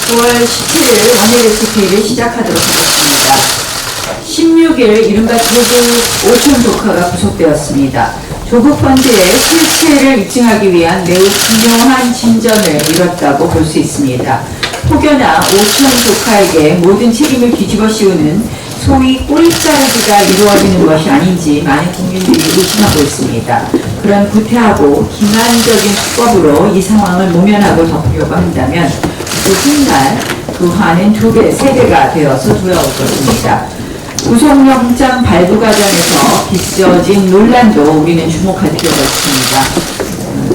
(9월 17일) 원내 레시피를 시작하도록 하겠습니다. 16일 이른바 조국 오촌 조카가 구속되었습니다. 조국 펀드의 실체를 입증하기 위한 매우 중요한 진전을 이뤘다고 볼 수 있습니다. 혹여나 오촌 조카에게 모든 책임을 뒤집어 씌우는 소위 꼬리자르기가 이루어지는 것이 아닌지 많은 국민들이 의심하고 있습니다. 그런 구태하고 기만적인 수법으로 이 상황을 모면하고 덮으려고 한다면 훗날 그 화는 2배, 3배가 되어서 돌아올 것입니다. 구속영장 발부 과정에서 빚어진 논란도 우리는 주목할 필요가 있습니다.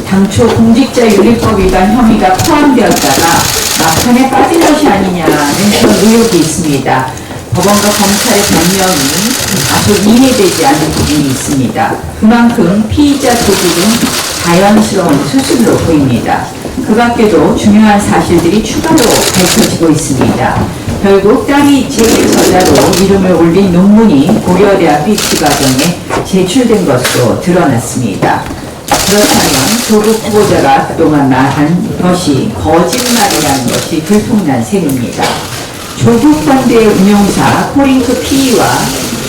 당초 공직자윤리법 위반 혐의가 포함되었다가 막판에 빠진 것이 아니냐는 그런 의혹이 있습니다. 법원과 검찰의 변명이 아주 이해되지 않는 부분이 있습니다. 그만큼 피의자 조국은 자연스러운 수순으로 보입니다. 그 밖에도 중요한 사실들이 추가로 밝혀지고 있습니다. 결국 딸이 제1저자로 이름을 올린 논문이 고려대학 비치과정에 제출된 것으로 드러났습니다. 그렇다면 조국 후보자가 그동안 말한 것이 거짓말이라는 것이 들통난 셈입니다. 조국 펀드의 운용사 코링크 PE와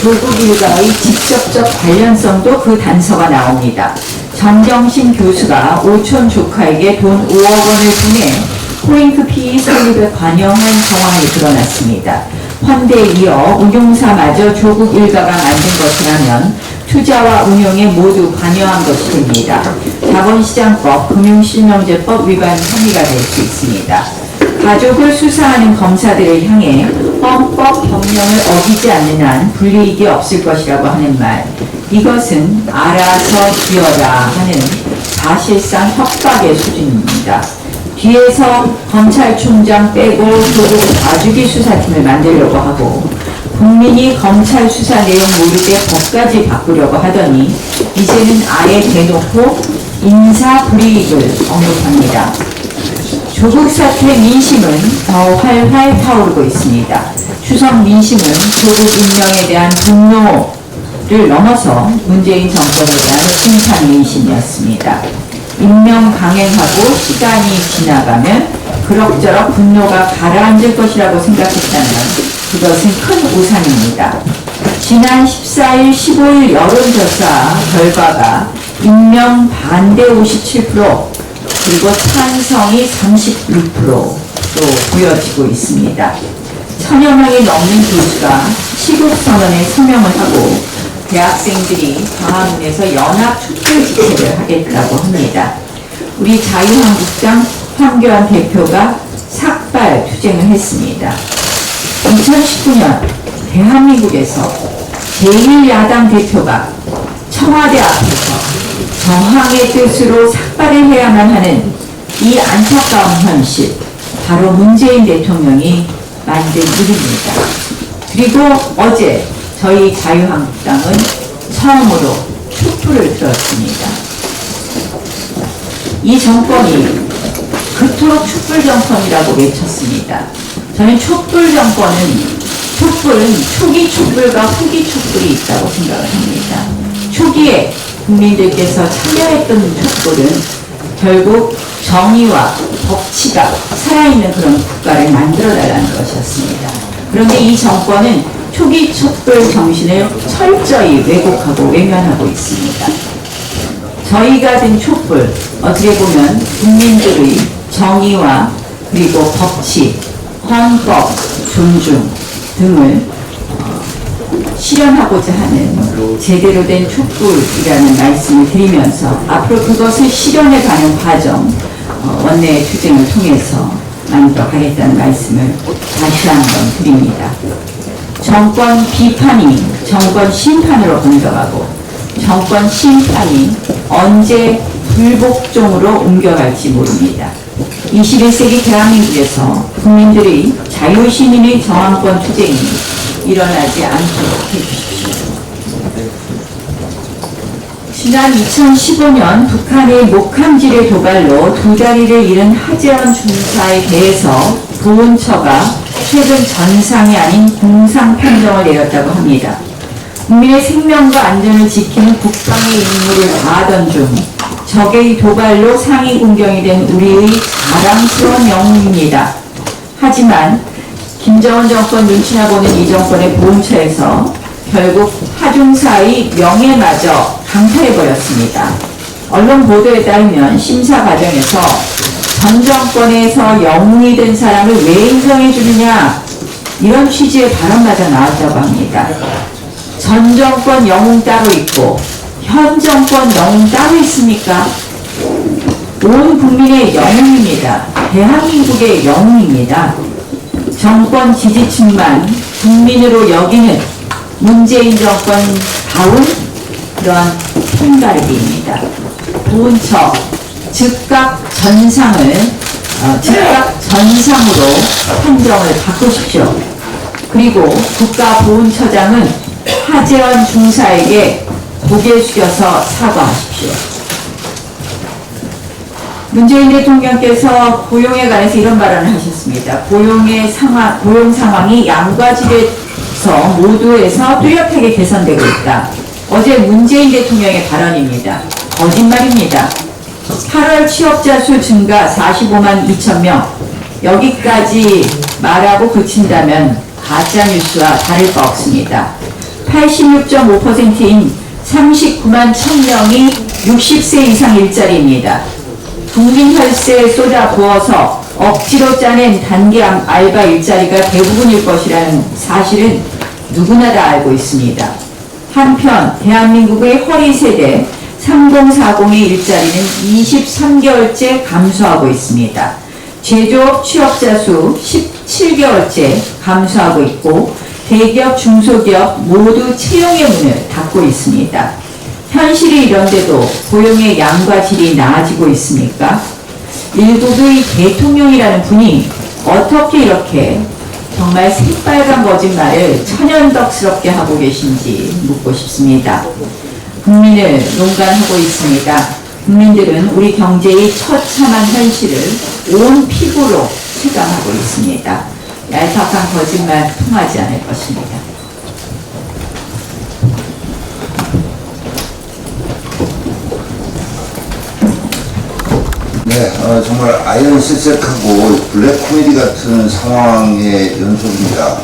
조국 일가의 직접적 관련성도 그 단서가 나옵니다. 정경심 교수가 오촌 조카에게 돈 5억 원을 보내 코링크 PE 설립에 관여한 정황이 드러났습니다. 펀드에 이어 운용사마저 조국 일가가 만든 것이라면 투자와 운용에 모두 관여한 것이 됩니다. 자본시장법, 금융실명제법 위반 혐의가 될 수 있습니다. 가족을 수사하는 검사들을 향해 헌법 법령을 어기지 않는 한 불이익이 없을 것이라고 하는 말, 이것은 알아서 지어라 하는 사실상 협박의 수준입니다. 뒤에서 검찰총장 빼고 조국 봐주기 수사팀을 만들려고 하고 국민이 검찰 수사 내용 모르게 법까지 바꾸려고 하더니 이제는 아예 대놓고 인사 불이익을 언급합니다. 조국 사태 민심은 더 활활 타오르고 있습니다. 추석 민심은 조국 임명에 대한 분노를 넘어서 문재인 정권에 대한 심판 민심이었습니다. 임명 강행하고 시간이 지나가면 그럭저럭 분노가 가라앉을 것이라고 생각했다면 그것은 큰 오산입니다. 지난 14일, 15일 여론조사 결과가 임명 반대 57%, 그리고 찬성이 36%로 보여지고 있습니다. 1000여 명이 넘는 교수가 시국선언에 서명을 하고 대학생들이 광화문에서 연합 촛불 집회를 하겠다고 합니다. 우리 자유한국당 황교안 대표가 삭발 투쟁을 했습니다. 2019년 대한민국에서 제1야당 대표가 청와대 앞에서 정황의 뜻으로 삭발을 해야만 하는 이 안타까운 현실, 바로 문재인 대통령이 만든 일입니다. 그리고 어제 저희 자유한국당은 처음으로 촛불을 들었습니다. 이 정권이 그토록 촛불 정권이라고 외쳤습니다. 저는 촛불 정권은, 촛불은 초기 촛불과 후기 촛불이 있다고 생각을 합니다. 초기에 국민들께서 참여했던 촛불은 결국 정의와 법치가 살아있는 그런 국가를 만들어달라는 것이었습니다. 그런데 이 정권은 초기 촛불 정신을 철저히 왜곡하고 외면하고 있습니다. 저희가 든 촛불, 어떻게 보면 국민들의 정의와 그리고 법치, 헌법, 존중 등을 실현하고자 하는 제대로 된 촛불이라는 말씀을 드리면서 앞으로 그것을 실현해가는 과정, 원내 투쟁을 통해서 만들어가겠다는 말씀을 다시 한번 드립니다. 정권 비판이 정권 심판으로 번져가고 정권 심판이 언제 불복종으로 옮겨갈지 모릅니다. 21세기 대한민국에서 국민들의 자유시민의 저항권 투쟁이 일어나지 않도록 해주십시오. 지난 2015년 북한의 목함질의 도발로 두 다리를 잃은 하재헌 중사에 대해서 보훈처가 최근 전상이 아닌 공상 판정을 내렸다고 합니다. 국민의 생명과 안전을 지키는 국방의 임무를 다하던 중 적의 도발로 상위 공경이 된 우리의 자랑스러운 영웅입니다. 하지만 김정은 정권 눈치나 보는 이 정권의 보훈처에서 결국 하중사의 명예마저 강탈해버렸습니다. 언론 보도에 따르면 심사 과정에서 전 정권에서 영웅이 된 사람을 왜 인정해 주느냐 이런 취지의 발언마저 나왔다고 합니다. 전 정권 영웅 따로 있고 현 정권 영웅 따로 있습니까? 온 국민의 영웅입니다. 대한민국의 영웅입니다. 정권 지지층만 국민으로 여기는 문재인 정권 다운 그런 편가르기입니다. 보훈처 즉각 전상으로 판정을 바꾸십시오. 그리고 국가보훈처장은 하재헌 중사에게 고개 숙여서 사과하십시오. 문재인 대통령께서 고용에 관해서 이런 발언을 하셨습니다. 고용 상황이 양과 질에서 모두에서 뚜렷하게 개선되고 있다. 어제 문재인 대통령의 발언입니다. 거짓말입니다. 8월 취업자 수 증가 45만 2천 명. 여기까지 말하고 그친다면 가짜뉴스와 다를 바 없습니다. 86.5%인 39만 1,000명이 60세 이상 일자리입니다. 국민 혈세에 쏟아 부어서 억지로 짜낸 단기 알바 일자리가 대부분일 것이라는 사실은 누구나 다 알고 있습니다. 한편 대한민국의 허리 세대 3040의 일자리는 23개월째 감소하고 있습니다. 제조업 취업자 수 17개월째 감소하고 있고 대기업, 중소기업 모두 채용의 문을 닫고 있습니다. 현실이 이런데도 고용의 양과 질이 나아지고 있습니까? 일국의 대통령이라는 분이 어떻게 이렇게 정말 새빨간 거짓말을 천연덕스럽게 하고 계신지 묻고 싶습니다. 국민을 농간하고 있습니다. 국민들은 우리 경제의 처참한 현실을 온 피부로 체감하고 있습니다. 얄팍한 거짓말 통하지 않을 것입니다. 네, 정말 아이언실색하고 블랙 코미디 같은 상황의 연속입니다.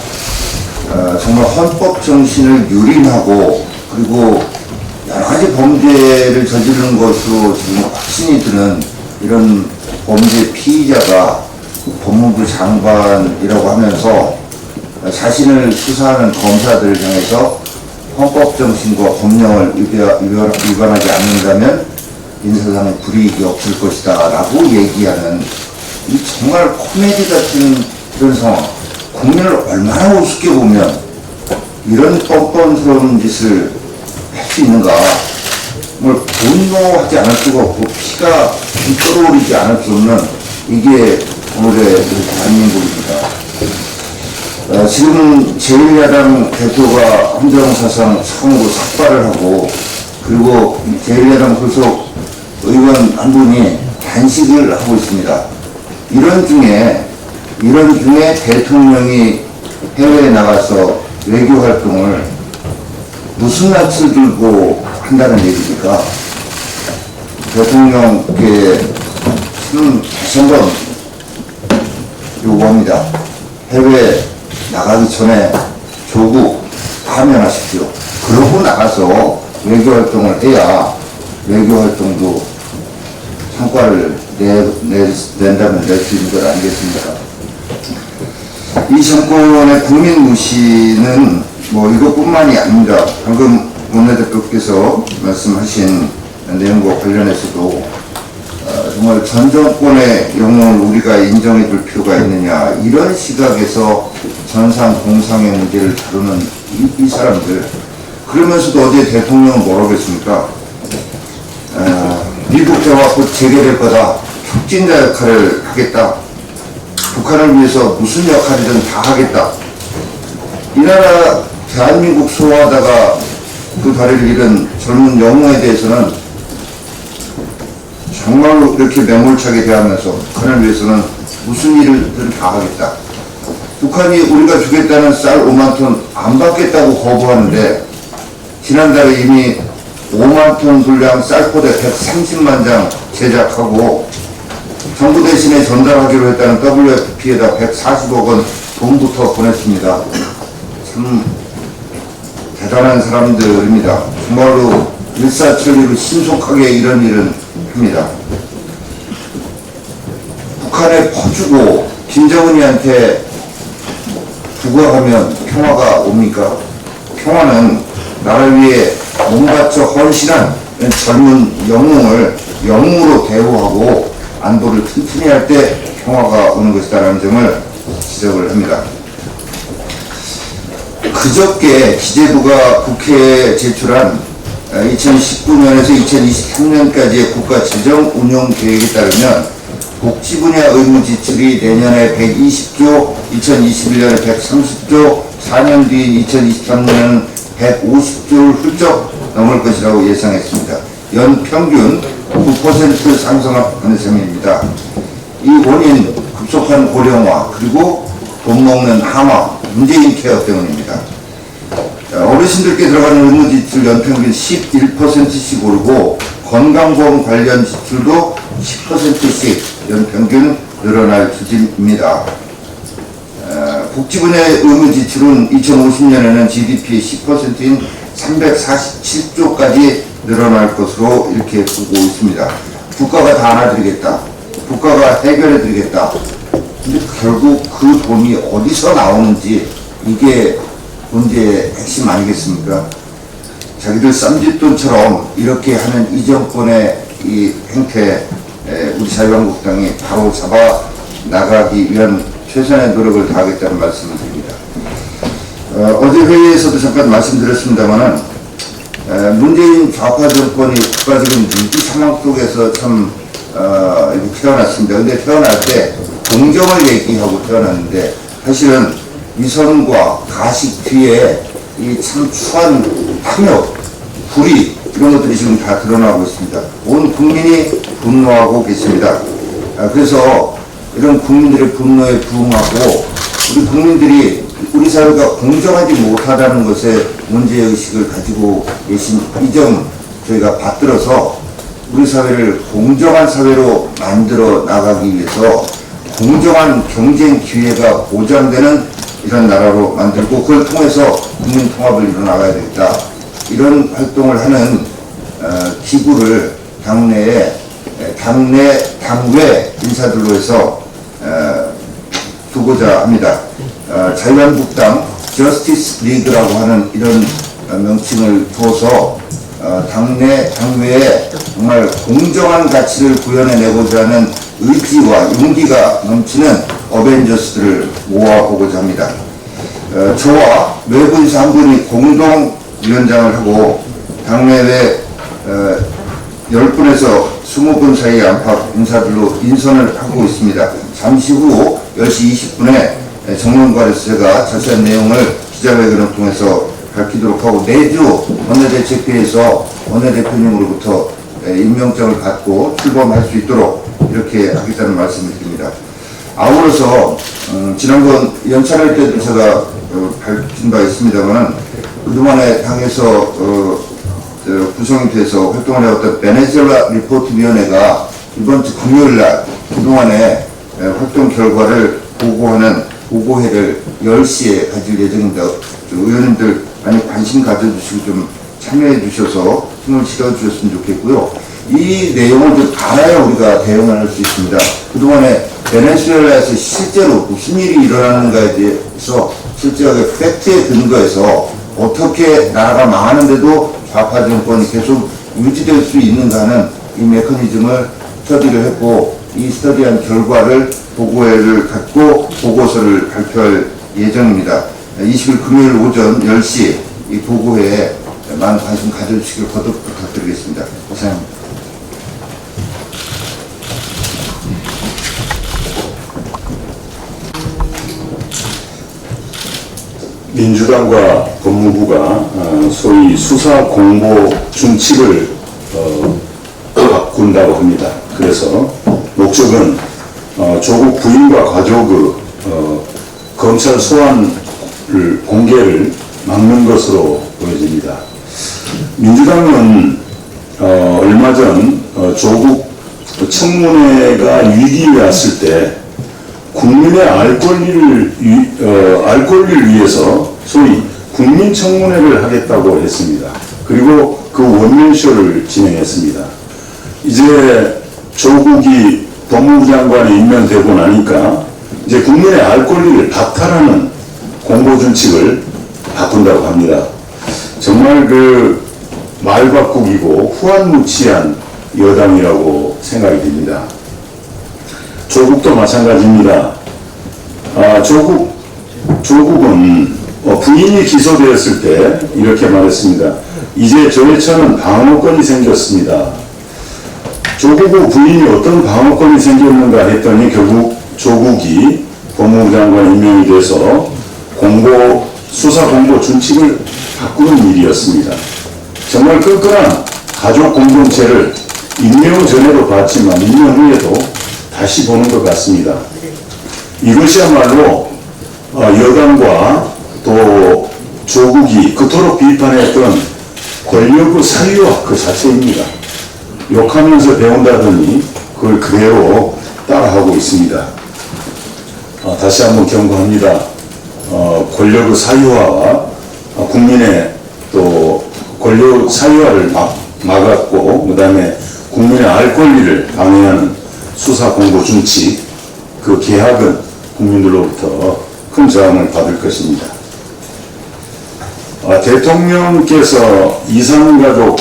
정말 헌법 정신을 유린하고 그리고 여러 가지 범죄를 저지르는 것으로 지금 확신이 드는 이런 범죄 피의자가 법무부 장관이라고 하면서 자신을 수사하는 검사들을 향해서 헌법 정신과 법령을 위반하지 않는다면 인사상의 불이익이 없을 것이다 라고 얘기하는 이 정말 코미디 같은 이런 상황, 국민을 얼마나 우습게 보면 이런 뻔뻔스러운 짓을 할 수 있는가. 정말 분노하지 않을 수가 없고 피가 끓어오르지 않을 수 없는 이게 오늘의 대한민국입니다. 지금 제1야당 대표가 헌정사상 처음으로 삭발을 하고 그리고 제1야당 소속 의원 한 분이 단식을 하고 있습니다. 이런 중에 대통령이 해외에 나가서 외교 활동을 무슨 낯을 들고 한다는 얘기입니까? 대통령께 다시 한번 요구합니다. 해외 나가기 전에 조국 파면하십시오. 그러고 나가서 외교 활동을 해야 외교 활동도 성과를 낸다면 낼 수 있는 것 아니겠습니까? 이 정권의 국민 무시는 뭐 이것뿐만이 아닙니다. 방금 원내대표께서 말씀하신 내용과 관련해서도 정말 전 정권의 영웅을 우리가 인정해 줄 필요가 있느냐 이런 시각에서 전상 공상의 문제를 다루는 이 사람들 그러면서도 어제 대통령은 뭐라고 했습니까? 미국 대화 곧 재개될 거다. 촉진자 역할을 하겠다. 북한을 위해서 무슨 역할이든 다 하겠다. 이 나라 대한민국 소화하다가 그 다리를 잃은 젊은 영웅에 대해서는 정말로 이렇게 매몰차게 대하면서 북한을 위해서는 무슨 일을 다 하겠다. 북한이 우리가 주겠다는 쌀 5만 톤 안 받겠다고 거부하는데 지난달에 이미 5만 톤 분량 쌀포대 130만 장 제작하고 정부 대신에 전달하기로 했다는 WFP에다 140억 원 돈부터 보냈습니다. 참 대단한 사람들입니다. 정말로 일사천리로 신속하게 이런 일은 합니다. 북한에 퍼주고 김정은이한테 부과하면 평화가 옵니까? 평화는 나를 위해 몸 바쳐 헌신한 젊은 영웅을 영웅으로 대우하고 안보를 튼튼히 할 때 평화가 오는 것이다라는 점을 지적을 합니다. 그저께 기재부가 국회에 제출한 2019년에서 2023년까지의 국가 재정 운용 계획에 따르면 복지 분야 의무 지출이 내년에 120조, 2021년에 130조, 4년 뒤인 2023년에는 150조를 훌쩍 넘을 것이라고 예상했습니다. 연 평균 9% 상승하는 셈입니다. 이 원인 급속한 고령화 그리고 돈 먹는 한화, 문재인 케어 때문입니다. 어르신들께 들어가는 의무 지출 연평균 11%씩 오르고 건강보험 관련 지출도 10%씩 연평균 늘어날 추진입니다. 복지 분야의 의무 지출은 2050년에는 GDP의 10%인 347조까지 늘어날 것으로 이렇게 보고 있습니다. 국가가 다 안아드리겠다. 국가가 해결해드리겠다. 근데 결국 그 돈이 어디서 나오는지 이게 문제의 핵심 아니겠습니까? 자기들 쌈짓돈처럼 이렇게 하는 이 정권의 이 행태 우리 자유한국당이 바로 잡아 나가기 위한 최선의 노력을 다하겠다는 말씀을 드립니다. 어제 회의에서도 잠깐 말씀드렸습니다만은 문재인 좌파 정권이 국가적인 위기 상황 속에서 참 태어났습니다. 근데 태어날 때 공정을 얘기하고 태어났는데 사실은 위선과 가식 뒤에 이 참 추한 탐욕, 불의 이런 것들이 지금 다 드러나고 있습니다. 온 국민이 분노하고 계십니다. 그래서 이런 국민들의 분노에 부응하고 우리 국민들이 우리 사회가 공정하지 못하다는 것에 문제의식을 가지고 계신 이 점 저희가 받들어서 우리 사회를 공정한 사회로 만들어 나가기 위해서 공정한 경쟁 기회가 보장되는 이런 나라로 만들고 그걸 통해서 국민 통합을 이뤄 나가야 되겠다. 이런 활동을 하는 기구를 당내 당외 인사들로 해서 두고자 합니다. 자유한국당 저스티스 리그라고 하는 이런 명칭을 두어서 당외에 정말 공정한 가치를 구현해내고자 하는 의지와 용기가 넘치는 어벤져스들을 모아보고자 합니다. 저와 외부 인사 한 분이 공동위원장을 하고 당내외 10분에서 20분 사이의 안팎 인사들로 인선을 하고 있습니다. 잠시 후 10시 20분에 정론관에서 제가 자세한 내용을 기자회견을 통해서 밝히도록 하고 내주 원내대책회에서 원내대표님으로부터 임명장을 받고 출범할 수 있도록 이렇게 하겠다는 말씀을 드립니다. 아울러서 지난번 연찬할 때도 제가 밝힌 바 있습니다만 그동안에 당에서 구성이 돼서 활동을 해왔던 베네수엘라 리포트 위원회가 이번 주 금요일날 그동안의 활동 결과를 보고하는 보고회를 10시에 가질 예정입니다. 의원님들 많이 관심 가져주시고 좀 참여해 주셔서 힘을 실어 주셨으면 좋겠고요. 이 내용을 좀 알아야 우리가 대응을 할 수 있습니다. 그동안에 베네수엘라에서 실제로 무슨 일이 일어나는가에 대해서 실제하게 팩트에 근거해서 어떻게 나라가 망하는데도 좌파 정권이 계속 유지될 수 있는가 하는 이 메커니즘을 스터디를 했고 이 스터디한 결과를 보고회를 갖고 보고서를 발표할 예정입니다. 20일 금요일 오전 10시 이 보고회에 많은 관심 가져주시길 거듭 부탁드리겠습니다. 감사합니다. 민주당과 법무부가 소위 수사 공보 준칙을 받고 바꾼다고 합니다. 그래서 목적은 조국 부인과 가족의 검찰 소환을 공개를 막는 것으로 보여집니다. 민주당은 얼마 전 조국 청문회가 위기에 왔을 때 국민의 알 권리를 위해서 소위 국민 청문회를 하겠다고 했습니다. 그리고 그 원맨쇼를 진행했습니다. 이제 조국이 법무부 장관에 임명되고 나니까 이제 국민의 알 권리를 박탈하는 공보준칙을 바꾼다고 합니다. 정말 그 말바꾸기고 후한무치한 여당이라고 생각이 듭니다. 조국도 마찬가지입니다. 조국은 부인이 기소되었을 때 이렇게 말했습니다. 이제 저의 처는 방어권이 생겼습니다. 조국 부인이 어떤 방어권이 생겼는가 했더니 결국 조국이 법무부 장관 임명이 돼서 수사 공보 준칙을 바꾸는 일이었습니다. 정말 끈끈한 가족 공동체를 임명 전에도 봤지만 임명 후에도 다시 보는 것 같습니다. 이것이야말로 여당과 또 조국이 그토록 비판했던 권력의 사유화 그 자체입니다. 욕하면서 배운다더니 그걸 그대로 따라하고 있습니다. 다시 한번 경고합니다. 권력의 사유화와 국민의 또 권력 사유화를 막았고 그 다음에 국민의 알 권리를 방해하는 수사 공보 준칙 그 개혁은 국민들로부터 큰 저항을 받을 것입니다. 대통령께서 이산가족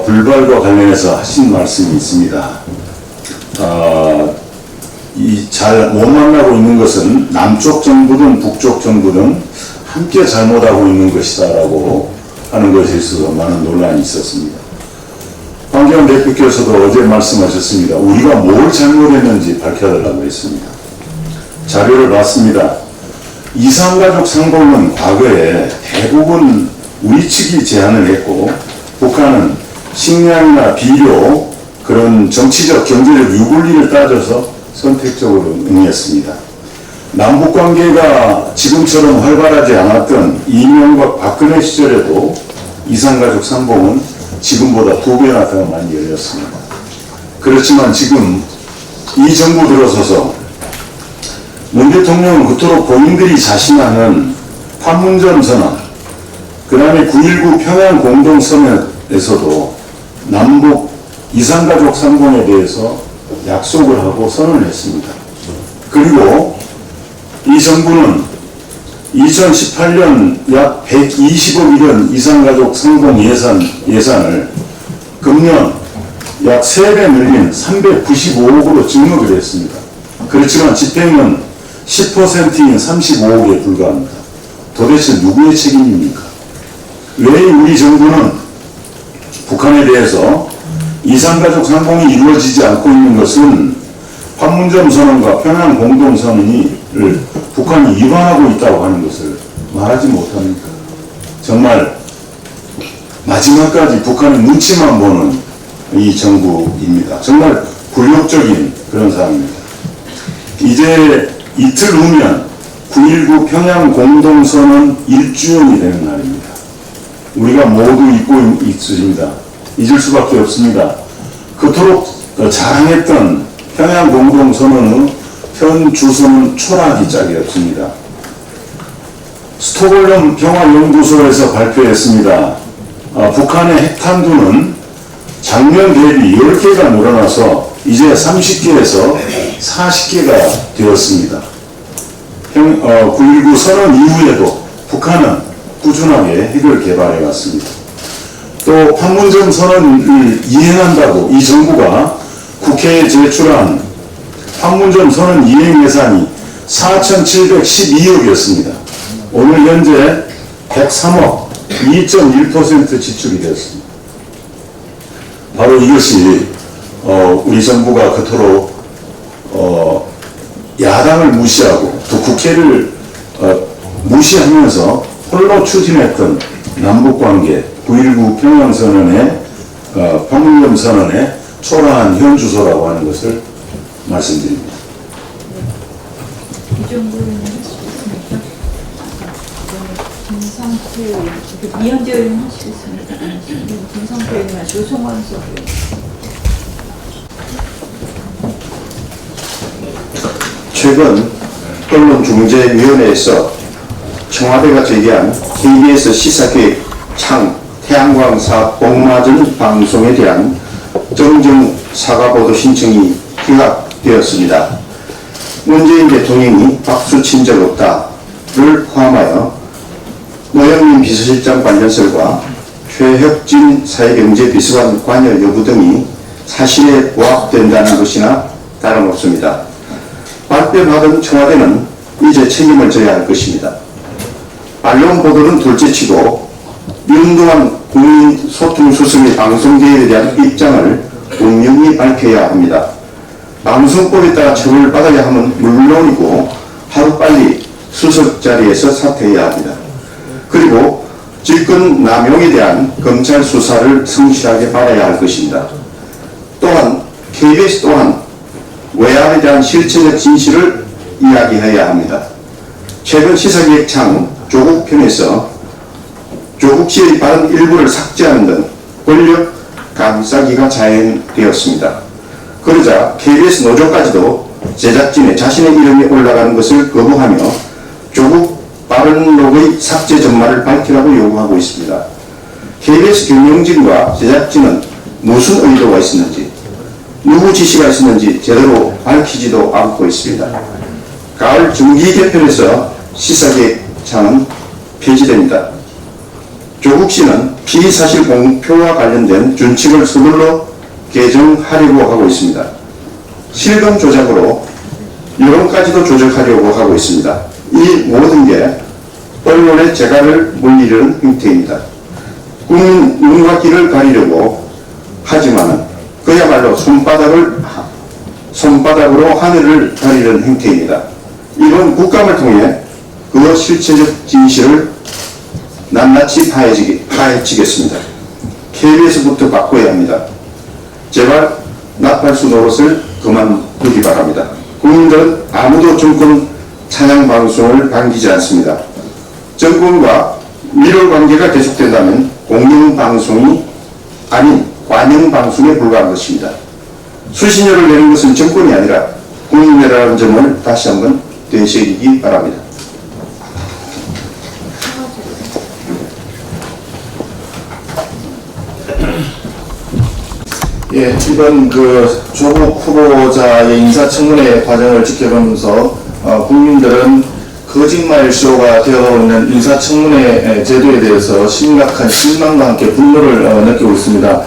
불발과 관련해서 하신 말씀이 있습니다. 잘 못 만나고 있는 것은 남쪽 정부든 북쪽 정부든 함께 잘못하고 있는 것이다 라고 하는 것에 있어서 많은 논란이 있었습니다. 황교안 대표께서도 어제 말씀하셨습니다. 우리가 뭘 잘못했는지 밝혀달라고 했습니다. 자료를 봤습니다. 이산가족 상봉은 과거에 대부분 우리 측이 제안을 했고 북한은 식량이나 비료 그런 정치적 경제적 유불리를 따져서 선택적으로 응했습니다. 남북관계가 지금처럼 활발하지 않았던 이명박 박근혜 시절에도 이산가족 상봉은 지금보다 2배나 더 많이 열렸습니다. 그렇지만 지금 이 정부 들어서서 문 대통령은 그토록 본인들이 자신하는 판문점 선언, 그 다음에 9.19 평양 공동선언에서도 남북 이산가족 상봉에 대해서 약속을 하고 선언을 했습니다. 그리고 이 정부는 2018년 약 120억이 된 이산가족 상봉 예산을 금년 약 3배 늘린 395억으로 증액을 했습니다. 그렇지만 집행은 10%인 35억에 불과합니다. 도대체 누구의 책임입니까? 왜 우리 정부는 북한에 대해서 이산가족 상봉이 이루어지지 않고 있는 것은 판문점 선언과 평양 공동선언을 북한이 위반하고 있다고 하는 것을 말하지 못합니까? 정말 마지막까지 북한의 눈치만 보는 이 정부입니다. 정말 굴욕적인 그런 상황입니다. 이제 이틀 후면 9.19 평양 공동선언 1주년이 되는 날입니다. 우리가 모두 잊고 있습니다. 잊을 수밖에 없습니다. 그토록 자랑했던 평양 공동선언의 현 주소는 초라하기 짝이 없습니다. 스톡홀름 평화연구소에서 발표했습니다. 북한의 핵탄두는 작년 대비 10개가 늘어나서 이제 30개에서 40개가 되었습니다. 9.19 선언 이후에도 북한은 꾸준하게 핵을 개발해 왔습니다. 또 판문점 선언을 이행한다고 이 정부가 국회에 제출한 판문점 선언 이행 예산이 4,712억이었습니다. 오늘 현재 103억, 2.1% 지출이 되었습니다. 바로 이것이 우리 정부가 그토록 야당을 무시하고 또 국회를 무시하면서 홀로 추진했던 남북관계 9.19 평양선언의 판문점 선언의 초라한 현 주소라고 하는 것을 말씀드립니다. 이 정도는 하시겠습니까? 김상태 의원, 이현재 의원 하시겠습니까? 김상태 의원 하시고 송광석 의원. 최근 언론중재위원회에서 청와대가 제기한 KBS 시사계획 창 태양광 사업 복마전 방송에 대한 정정 사과보도 신청이 기각되었습니다. 문재인 대통령이 박수 친 적 없다를 포함하여 노영민 비서실장 관련설과 최혁진 사회경제비서관 관여 여부 등이 사실에 부합된다는 것이나 다름없습니다. 발뺌하던 청와대는 이제 책임을 져야 할 것입니다. 언론 보도는 둘째치고 윤두환 국민소통수석의 방송계획에 대한 입장을 분명히 밝혀야 합니다. 방송법에 따라 처벌을 받아야 하면 물론이고 하루빨리 수석 자리에서 사퇴해야 합니다. 그리고 직권 남용에 대한 검찰 수사를 성실하게 받아야 할 것입니다. 또한 KBS 또한 외압에 대한 실체적 진실을 이야기해야 합니다. 최근 시사기획창 조국 편에서 조국 씨의 발언 일부를 삭제하는 등 권력 감싸기가 자행되었습니다. 그러자 KBS 노조까지도 제작진의 자신의 이름이 올라가는 것을 거부하며 조국 발언록의 삭제 전말을 밝히라고 요구하고 있습니다. KBS 경영진과 제작진은 무슨 의도가 있었는지, 누구 지시가 있었는지 제대로 밝히지도 않고 있습니다. 가을 중기 개편에서 시사계획창은 폐지됩니다. 조국 씨는 피의사실 공표와 관련된 준칙을 서둘러 개정하려고 하고 있습니다. 실검 조작으로 여론까지도 조작하려고 하고 있습니다. 이 모든 게 언론의 재갈을 물리려는 형태입니다. 국민 눈과 귀를 가리려고 하지만은 그야말로 손바닥으로 하늘을 가리려는 형태입니다. 이번 국감을 통해 그 실체적 진실을 낱낱이 파헤치겠습니다. KBS부터 바꿔야 합니다. 제발 나팔수 노릇을 그만두기 바랍니다. 국민들은 아무도 정권 찬양 방송을 반기지 않습니다. 정권과 밀월 관계가 계속된다면 공영방송이 아닌 관영방송에 불과한 것입니다. 수신료를 내는 것은 정권이 아니라 국민이라는 점을 다시 한번 되새기기 바랍니다. 예, 이번 조국 후보자의 인사청문회 과정을 지켜보면서 국민들은 거짓말쇼가 되어가고 있는 인사청문회 제도에 대해서 심각한 실망과 함께 분노를 느끼고 있습니다.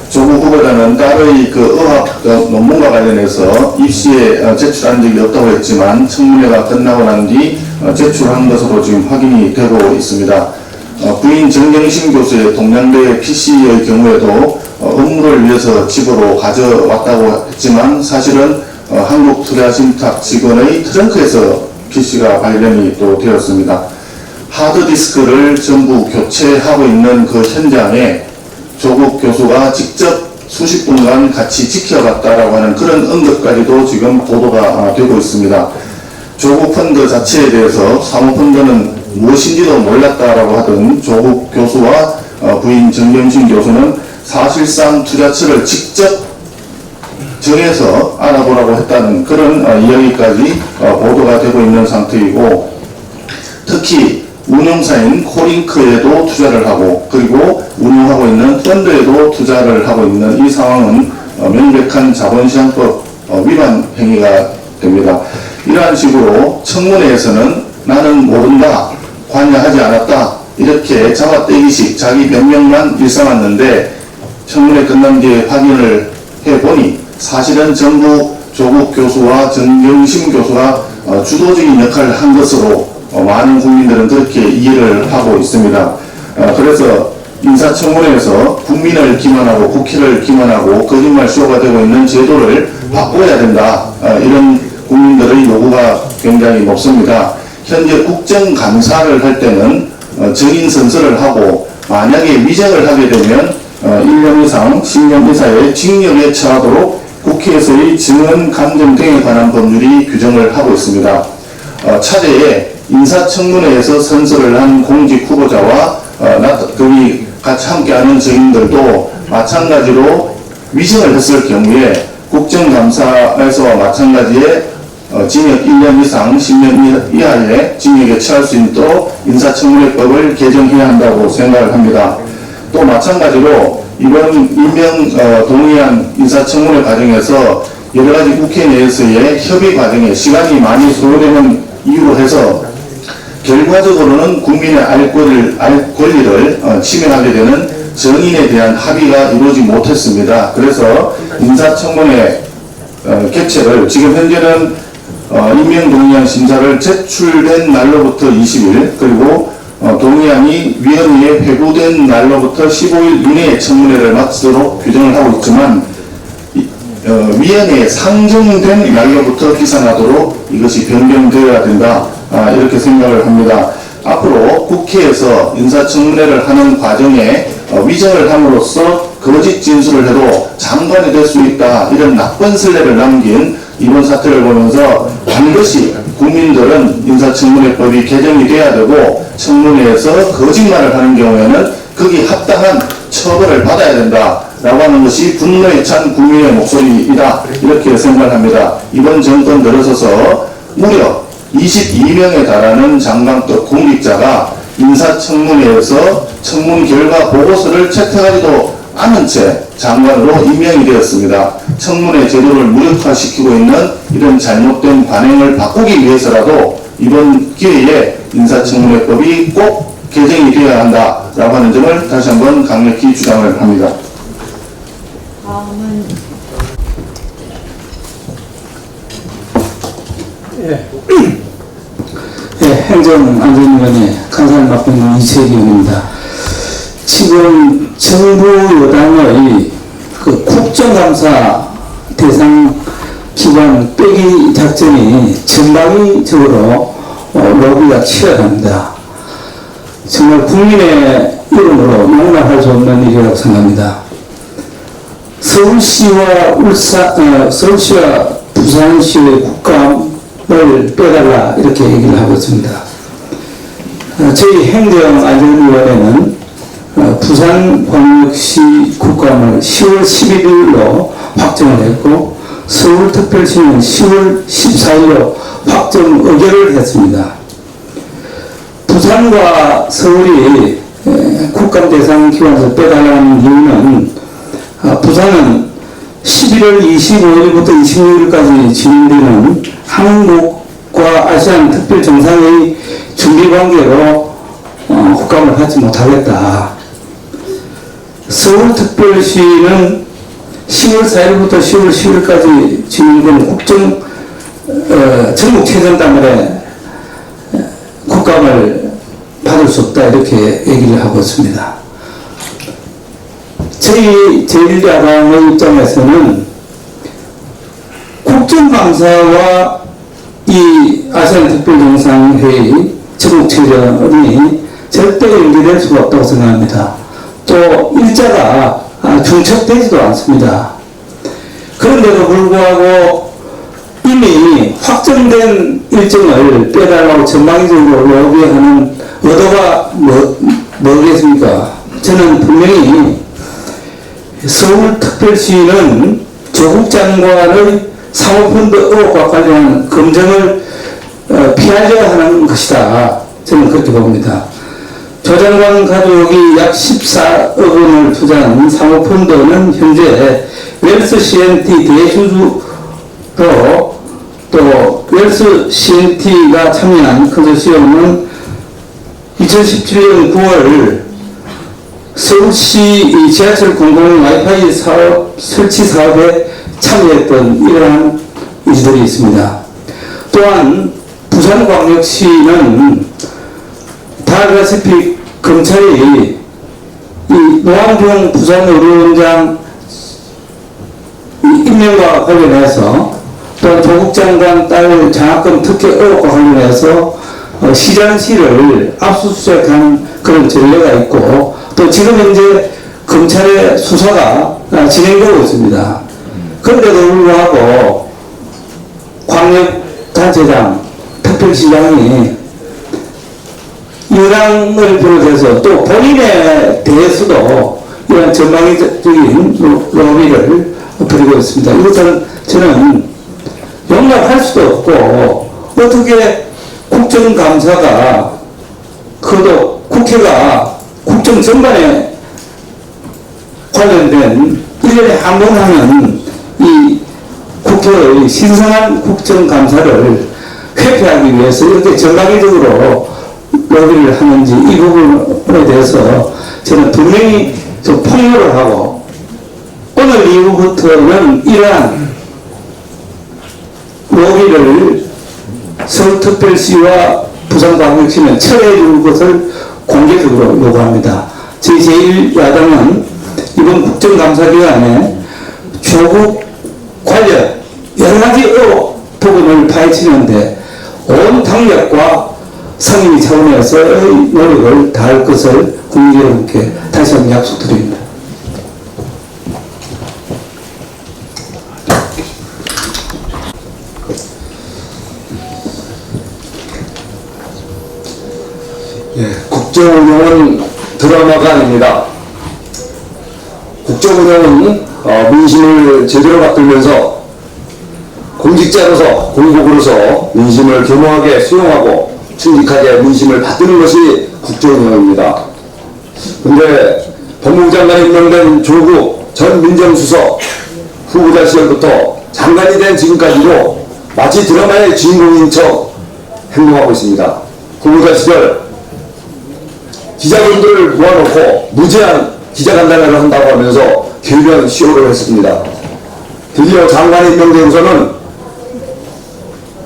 조국 후보자는 딸의 의학 논문과 관련해서 입시에 제출한 적이 없다고 했지만 청문회가 끝나고 난 뒤 제출한 것으로 지금 확인이 되고 있습니다. 부인 정경심 교수의 동양대 PC의 경우에도 업무를 위해서 집으로 가져왔다고 했지만 사실은 한국투자신탁 직원의 트렁크에서 PC가 발견이 또 되었습니다. 하드디스크를 전부 교체하고 있는 그 현장에 조국 교수가 직접 수십 분간 같이 지켜갔다라고 하는 그런 언급까지도 지금 보도가 되고 있습니다. 조국 펀드 자체에 대해서 사모펀드는 무엇인지도 몰랐다라고 하던 조국 교수와 부인 정경심 교수는 사실상 투자처를 직접 정해서 알아보라고 했다는 그런 이야기까지 보도가 되고 있는 상태이고, 특히 운용사인 코링크에도 투자를 하고 그리고 운용하고 있는 펀드에도 투자를 하고 있는 이 상황은 명백한 자본시장법 위반 행위가 됩니다. 이러한 식으로 청문회에서는 나는 모른다, 관여하지 않았다 이렇게 잡아떼기식 자기 변명만 일삼았는데 청문회 끝난 뒤에 확인을 해보니 사실은 전부 조국 교수와 정경심 교수가 주도적인 역할을 한 것으로 많은 국민들은 그렇게 이해를 하고 있습니다. 그래서 인사청문회에서 국민을 기만하고 국회를 기만하고 거짓말쇼가 되고 있는 제도를 바꿔야 된다. 이런 국민들의 요구가 굉장히 높습니다. 현재 국정감사를 할 때는 증인 선서를 하고 만약에 위증을 하게 되면 1년 이상 10년 이하의 징역에 처하도록 국회에서의 증언 감정 등에 관한 법률이 규정을 하고 있습니다. 차제에 인사청문회에서 선서를 한 공직 후보자와 그이 같이 함께하는 증인들도 마찬가지로 위증을 했을 경우에 국정감사에서 마찬가지의 징역 1년 이상 10년 이하의 징역에 처할 수 있도록 인사청문회법을 개정해야 한다고 생각을 합니다. 또 마찬가지로 이번 임명 동의안 인사청문회 과정에서 여러 가지 국회 내에서의 협의 과정에 시간이 많이 소요되는 이유로 해서 결과적으로는 국민의 알 권리를 침해하게 되는 정인에 대한 합의가 이루어지지 못했습니다. 그래서 인사청문회 개최를 지금 현재는 임명동의안 심사를 제출된 날로부터 20일 그리고 동의안이 위원회에 회부된 날로부터 15일 이내에 청문회를 마치도록 규정을 하고 있지만 위원회에 상정된 날로부터 기산하도록 이것이 변경되어야 된다 이렇게 생각을 합니다. 앞으로 국회에서 인사청문회를 하는 과정에 위증을 함으로써 거짓 진술을 해도 장관이 될 수 있다 이런 나쁜 선례를 남긴 이번 사태를 보면서 반드시 국민들은 인사청문회법이 개정이 돼야 되고 청문회에서 거짓말을 하는 경우에는 거기에 합당한 처벌을 받아야 된다라고 하는 것이 분노에 찬 국민의 목소리이다 이렇게 생각합니다. 이번 정권 들어서서 무려 22명에 달하는 장관급 공직자가 인사청문회에서 청문 결과 보고서를 채택하지도 않은 채 장관으로 임명이 되었습니다. 청문회 제도를 무력화시키고 있는 이런 잘못된 관행을 바꾸기 위해서라도 이번 기회에 인사청문회법이 꼭 개정이 되어야 한다라고 하는 점을 다시 한번 강력히 주장을 합니다. 다음은 행정안전위원회 간사를 맡고 있는 이채기입니다. 지금 정부 여당의 그 국정감사 대상 기관 빼기 작전이 전방위적으로 로비가 치열합니다. 정말 국민의 이름으로 용납할 수 없는 일이라고 생각합니다. 서울시와 부산시의 국감을 빼달라 이렇게 얘기를 하고 있습니다. 저희 행정안전위원회는 부산광역시 국감을 10월 11일로 확정을 했고 서울특별시는 10월 14일로 확정 의결을 했습니다. 부산과 서울이 국감 대상 기관에서 빼달라는 이유는 부산은 11월 25일부터 26일까지 진행되는 한국과 아시안 특별 정상회의 준비 관계로 국감을 갖지 못하겠다. 서울특별시는 10월 4일부터 10월 10일까지 진행된 전국체전단원의 국감을 받을 수 없다 이렇게 얘기를 하고 있습니다. 저희 제1야당의 입장에서는 국정감사와 이 아시안특별정상회의 전국체전이 절대 연계될 수가 없다고 생각합니다. 또 일자가 중첩되지도 않습니다. 그런데도 불구하고 이미 확정된 일정을 빼달라고 전방위적으로 로비하는 의도가 뭐겠습니까? 저는 분명히 서울특별시는 조국 장관의 사모펀드 의혹과 관련한 검증을 피하려 하는 것이다. 저는 그렇게 봅니다. 조 장관 가족이 약 14억 원을 투자한 사모펀드는 현재 웰스 CNT 대주주로 또 웰스 CNT가 참여한 컨소시엄은 2017년 9월 서울시 지하철 공공 와이파이 사업 설치 사업에 참여했던 이러한 일들이 있습니다. 또한 부산광역시는 다 알다시피 검찰이 이 노환중 부산의료원장 임명과 관련해서 또 조국 장관 딸 장학금 특혜 의혹과 관련해서 시장시를 압수수색한 그런 전례가 있고 또 지금 현재 검찰의 수사가 진행되고 있습니다. 그런데도 불구하고 광역단체장, 특별시장이 여당을 비롯해서 또 본인에 대해서도 이런 전방위적인 로비를 벌이고 있습니다. 이것은 저는 용납할 수도 없고, 어떻게 국정감사가, 그것도 국회가 국정 전반에 관련된 1년에 한 번 하는 이 국회의 신성한 국정감사를 회피하기 위해서 이렇게 전방위적으로 로비를 하는지, 이 부분에 대해서 저는 분명히 좀 폭로를 하고, 오늘 이후부터는 이러한 로비를 서울특별시와 부산광역시는 철회해 줄 것을 공개적으로 요구합니다. 저희 제1야당은 이번 국정감사 기간에 조국 관련 여러 가지 의혹 부분을 파헤치는데 온 당력과 상임위 차원에서의 노력을 다할 것을 국민 여러분께 다시 한번 약속드립니다. 국정운영은 드라마가 아닙니다. 국정운영은 민심을 제대로 받들면서 공직자로서 공복으로서 민심을 겸허하게 수용하고 충직하게 민심을 받드는 것이 국정운영입니다. 그런데 법무부 장관에 임명된 조국 전 민정수석 후보자 시절부터 장관이 된 지금까지도 마치 드라마의 주인공인 척 행동하고 있습니다. 후보자 시절 기자분들을 모아놓고 무제한 기자간담회를 한다고 하면서 결변 쇼를 했습니다. 드디어 장관에 임명되고서는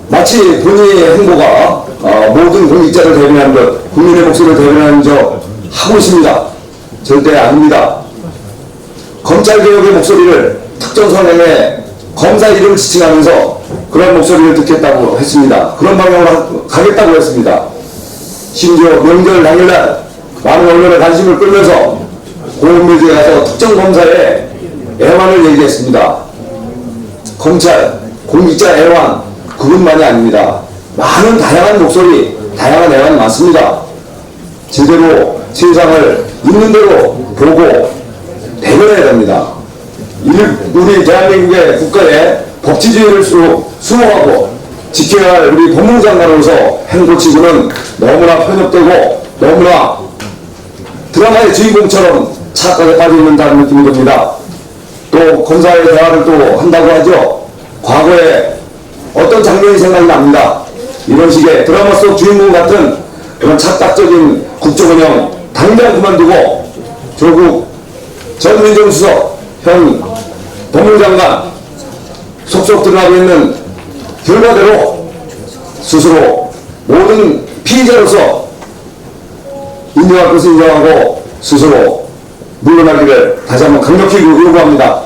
마치 본인의 행보가 모든 공직자를 대변하는 것, 국민의 목소리를 대변하는 척 하고 있습니다. 절대 아닙니다. 검찰개혁의 목소리를 특정 선행에 검사 이름을 지칭하면서 그런 목소리를 듣겠다고 했습니다. 그런 방향으로 가겠다고 했습니다. 심지어 명절 당일날 많은 언론의 관심을 끌면서 고은묘지에 가서 특정 검사의 애환을 얘기했습니다. 검찰, 공직자 애환, 그것만이 아닙니다. 많은 다양한 목소리, 다양한 애환이 많습니다. 제대로 세상을 있는 대로 보고 대변해야 됩니다. 우리 대한민국의 국가의 법치주의를 수호하고 지켜야 할 우리 법무부 장관으로서 행보치고는 너무나 편협되고 너무나 드라마의 주인공처럼 착각에 빠져있는다는 느낌이 듭니다. 또 검사의 대화를 또 한다고 하죠. 과거에 어떤 장면이 생각납니다. 이런 식의 드라마 속 주인공 같은 그런 착각적인 국정운영 당장 그만두고 조국 전 민정수석 현 법무부 장관 속속 드러나고 있는 결과대로 스스로 모든 피의자로서 인정할 것을 인정하고 스스로 물러나기를 다시 한번 강력히 요구합니다.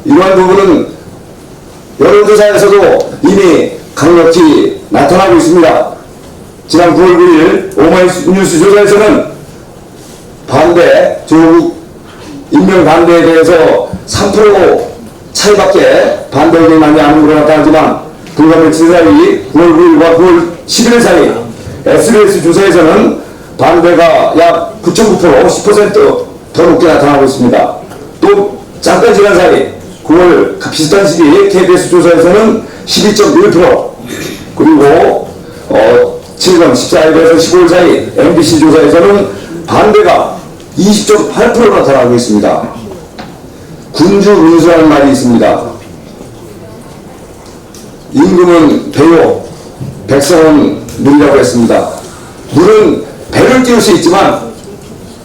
이러한 부분은 여론조사에서도 이미 강력히 나타나고 있습니다. 지난 9월 9일 오마이뉴스 조사에서는 반대, 조국 임명 반대에 대해서 3% 차이밖에 반대 의견이 많이 안 오는 것 나타나지만 불과 며칠 사이 9월 9일과 9월 11일 사이 SBS 조사에서는 반대가 약 9.9%, 10% 더 높게 나타나고 있습니다. 또 잠깐 지난 사이 9월 비슷한 시기 KBS 조사에서는 12.1%, 그리고 지금 14일에서 15일 사이 MBC 조사에서는 반대가 20.8% 나타나고 있습니다. 군주 민수라는 말이 있습니다. 임금은 배요, 백성은 물이라고 했습니다. 물은 배를 띄울 수 있지만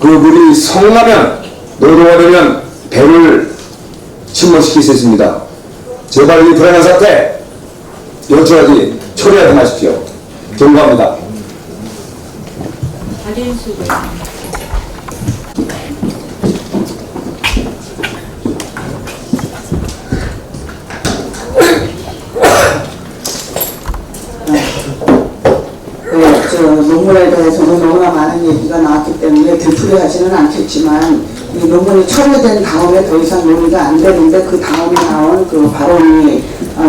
그 물이 성나면, 노도가 되면 배를 침몰시킬 수 있습니다. 제발 이 불안한 사태 연출하지 처리하지 마십시오. 경고합니다. 박인수 논문에 대해서는 너무나 많은 얘기가 나왔기 때문에 되풀이하지는 않겠지만 이 이 논문이 철회된 다음에 더 이상 논의가 안 되는데 그 다음에 나온 그 발언이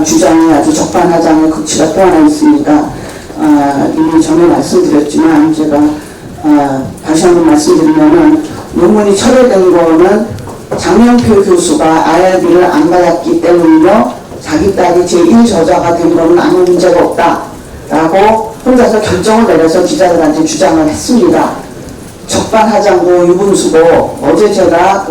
주장이 아주 적반하장의 극치가 또 하나 있습니다. 이미 전에 말씀드렸지만 제가 다시 한번 말씀드리면은 논문이 철회된 거는 장명표 교수가 IRB를 안 받았기 때문이며 자기 딸이 제1저자가 된 거는 아무 문제가 없다라고 혼자서 결정을 내려서 기자들한테 주장을 했습니다. 적반하장고 유분수고 어제 제가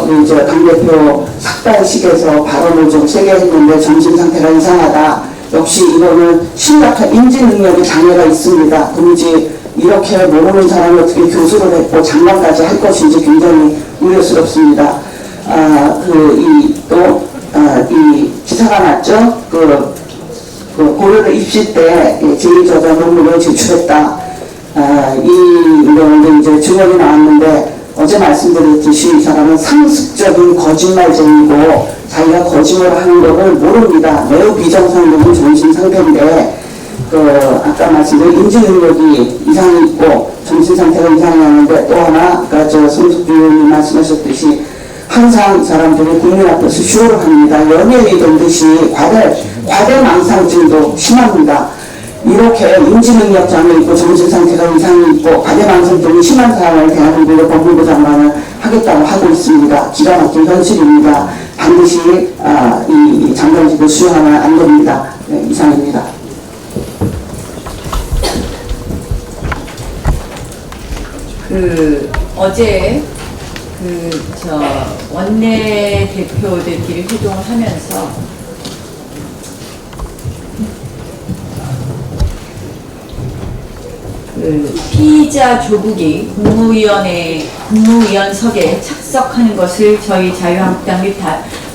우리 당대표 삭발식에서 발언을 좀 세게 했는데 정신 상태가 이상하다. 역시 이거는 심각한 인지 능력에 장애가 있습니다. 도무지 이렇게 모르는 사람이 어떻게 교수를 했고 장관까지 할 것인지 굉장히 우려스럽습니다. 이 기사가 났죠. 고려대 입시 때 제1저자 논문을 제출했다. 이거는 이제 증언이 나왔는데 어제 말씀드렸듯이 이 사람은 상습적인 거짓말쟁이고 자기가 거짓말을 하는 것을 모릅니다. 매우 비정상적인 정신 상태인데 아까 말씀드린 인지 능력이 이상이 있고 정신 상태가 이상하는데 또 하나 아까 손석주 의원님 말씀하셨듯이 항상 이 사람들이 국민 앞에서 쇼를 합니다. 연예인이 된 듯이 과대망상증도 심합니다. 이렇게 인지능력 장애 있고 정신상태가 이상이 있고 과대망상증이 심한 사람을 대한민국의 법무부 장관을 하겠다고 하고 있습니다. 기가 막힌 현실입니다. 반드시 이 장관직을 수용하면 안 됩니다. 네, 이상입니다. 어제 원내 대표들끼리 회동을 하면서 피의자 조국이 국무위원석에 착석하는 것을 저희 자유한국당 및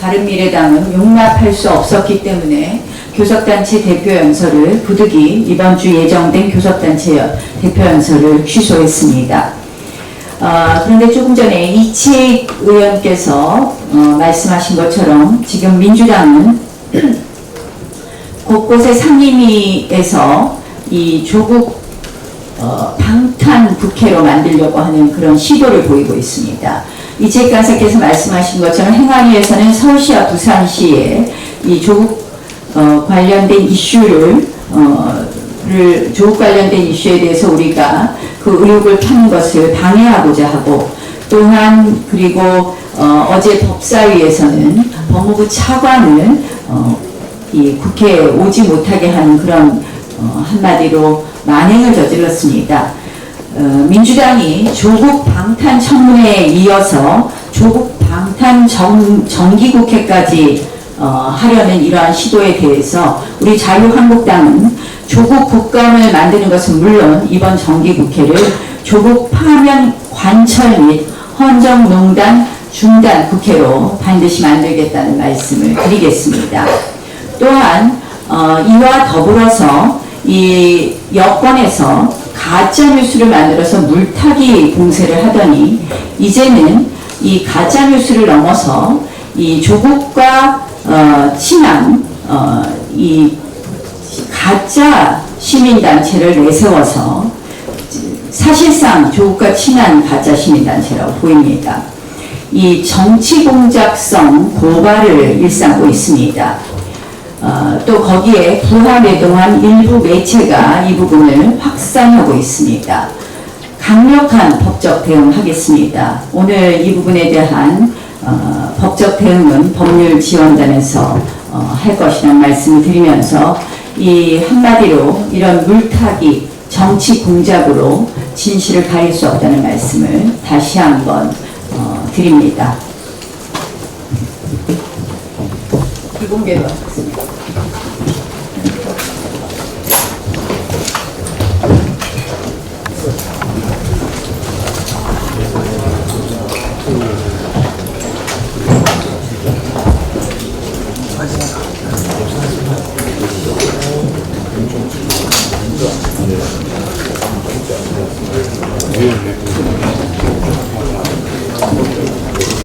바른미래당은 용납할 수 없었기 때문에 교섭단체 대표연설을 부득이 이번 주 예정된 교섭단체 대표연설을 취소했습니다. 그런데 조금 전에 이치익 의원께서 말씀하신 것처럼 지금 민주당은 곳곳에 상임위에서 이 조국 방탄 국회로 만들려고 하는 그런 시도를 보이고 있습니다. 이치익 간사께서 말씀하신 것처럼 행안위에서는 서울시와 부산시에 이 조국 관련된 조국 관련된 이슈에 대해서 우리가 그 의혹을 펴는 것을 방해하고자 하고, 또한 그리고 어제 법사위에서는 법무부 차관을 이 국회에 오지 못하게 하는 그런 한마디로 만행을 저질렀습니다. 민주당이 조국 방탄 청문회에 이어서 조국 방탄 정기국회까지 하려는 이러한 시도에 대해서 우리 자유한국당은 조국 국감을 만드는 것은 물론 이번 정기국회를 조국 파면 관철 및 헌정농단 중단 국회로 반드시 만들겠다는 말씀을 드리겠습니다. 또한 이와 더불어서 이 여권에서 가짜뉴스를 만들어서 물타기 공세를 하더니 이제는 이 가짜뉴스를 넘어서 이 조국과 친한 이 가짜 시민단체를 내세워서 사실상 조국과 친한 가짜 시민단체라고 보입니다. 이 정치공작성 고발을 일삼고 있습니다. 또 거기에 부하매동한 일부 매체가 이 부분을 확산하고 있습니다. 강력한 법적 대응하겠습니다. 오늘 이 부분에 대한 법적 대응은 법률지원단에서 할 것이라는 말씀을 드리면서 이 한마디로 이런 물타기 정치 공작으로 진실을 가릴 수 없다는 말씀을 다시 한번 드립니다. 비공개로 하겠습니다. 네.